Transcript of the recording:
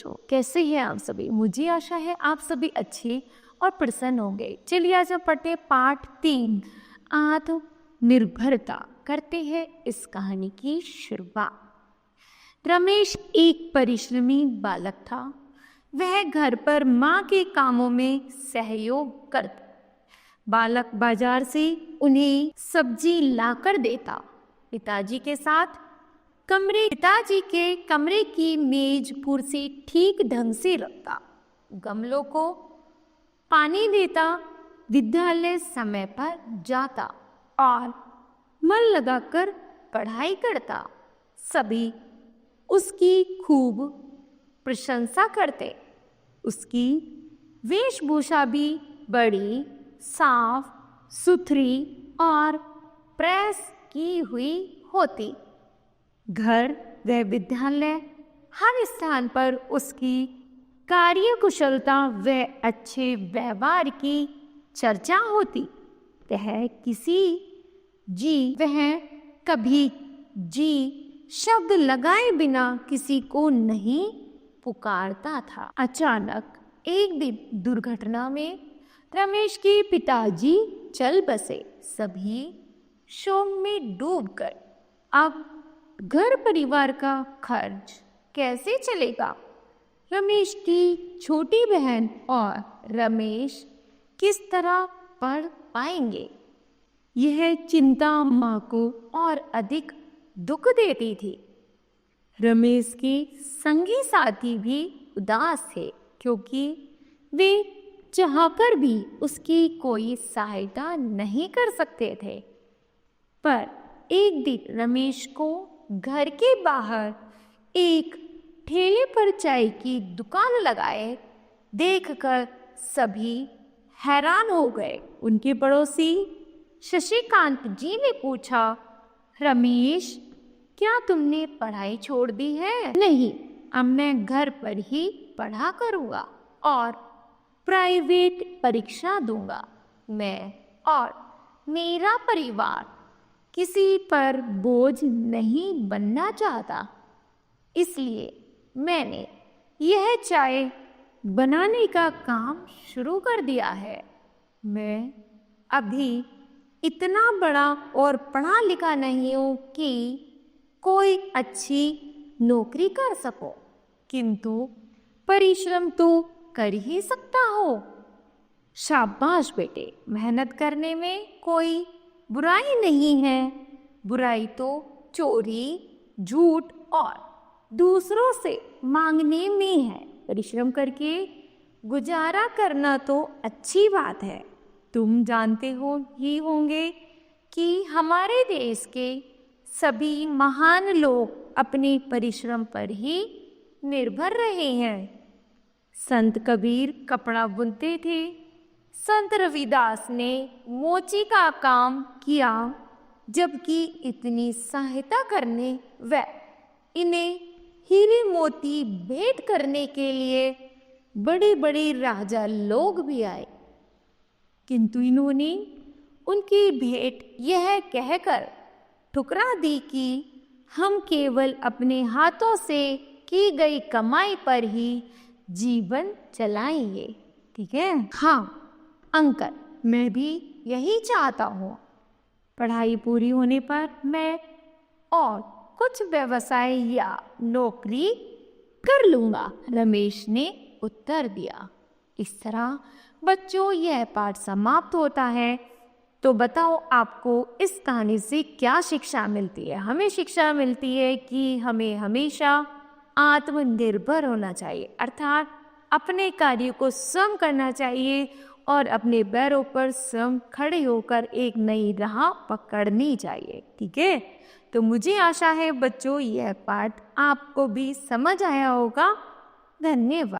बच्चों, कैसे हैं आप सभी? मुझे आशा है आप सभी अच्छे और प्रसन्न होंगे। चलिए आज हम पढ़ते हैं पाठ 3 आत्मनिर्भरता। करते हैं इस कहानी की शुरुआत। रमेश एक परिश्रमी बालक था। वह घर पर माँ के कामों में सहयोग करता। बालक बाजार से उन्हें सब्जी लाकर देता। पिताजी के कमरे की मेज कुर्सी ठीक ढंग से रखता। गमलों को पानी देता। विद्यालय समय पर जाता और मन लगाकर पढ़ाई करता। सभी उसकी खूब प्रशंसा करते। उसकी वेशभूषा भी बड़ी साफ सुथरी और प्रेस की हुई होती। घर व विद्यालय हर स्थान पर उसकी कार्यकुशलता व अच्छे व्यवहार की चर्चा होती। वह कभी जी शब्द लगाए बिना किसी को नहीं पुकारता था। अचानक एक दिन दुर्घटना में रमेश के पिताजी चल बसे। सभी शोक में डूबकर अब घर परिवार का खर्च कैसे चलेगा? रमेश की छोटी बहन और रमेश किस तरह पढ़ पाएंगे? यह चिंता माँ को और अधिक दुख देती थी। रमेश के संगी साथी भी उदास थे क्योंकि वे चाहकर भी उसकी कोई सहायता नहीं कर सकते थे। पर एक दिन रमेश को घर के बाहर एक ठेले पर चाय की दुकान लगाए देखकर सभी हैरान हो गए। उनके पड़ोसी शशिकांत जी ने पूछा, रमेश, क्या तुमने पढ़ाई छोड़ दी है? नहीं, अब मैं घर पर ही पढ़ा करूँगा और प्राइवेट परीक्षा दूंगा। मैं और मेरा परिवार किसी पर बोझ नहीं बनना चाहता, इसलिए मैंने यह चाय बनाने का काम शुरू कर दिया है। मैं अभी इतना बड़ा और पढ़ा लिखा नहीं हूँ कि कोई अच्छी नौकरी कर सको, किंतु परिश्रम तो कर ही सकता हो। शाबाश बेटे, मेहनत करने में कोई बुराई नहीं है। बुराई तो चोरी, झूठ और दूसरों से मांगने में है। परिश्रम करके गुजारा करना तो अच्छी बात है। तुम जानते ही होंगे कि हमारे देश के सभी महान लोग अपने परिश्रम पर ही निर्भर रहे हैं। संत कबीर कपड़ा बुनते थे। संत रविदास ने मोची का काम किया, जबकि इतनी सहायता करने व इन्हें हीरे मोती भेंट करने के लिए बड़े बड़े राजा लोग भी आए, किंतु इन्होंने उनकी भेंट यह कहकर ठुकरा दी कि हम केवल अपने हाथों से की गई कमाई पर ही जीवन चलाएंगे। ठीक है? हाँ अंकल, मैं भी यही चाहता हूँ। पढ़ाई पूरी होने पर मैं और कुछ व्यवसाय या नौकरी कर लूँगा, रमेश ने उत्तर दिया। इस तरह बच्चों यह पाठ समाप्त होता है। तो बताओ आपको इस कहानी से क्या शिक्षा मिलती है? हमें शिक्षा मिलती है कि हमें हमेशा आत्मनिर्भर होना चाहिए, अर्थात अपने कार्य को स्वयं करना चाहिए और अपने पैरों पर स्वयं खड़े होकर एक नई राह पकड़नी चाहिए। ठीक है? तो मुझे आशा है बच्चों यह पाठ आपको भी समझ आया होगा। धन्यवाद।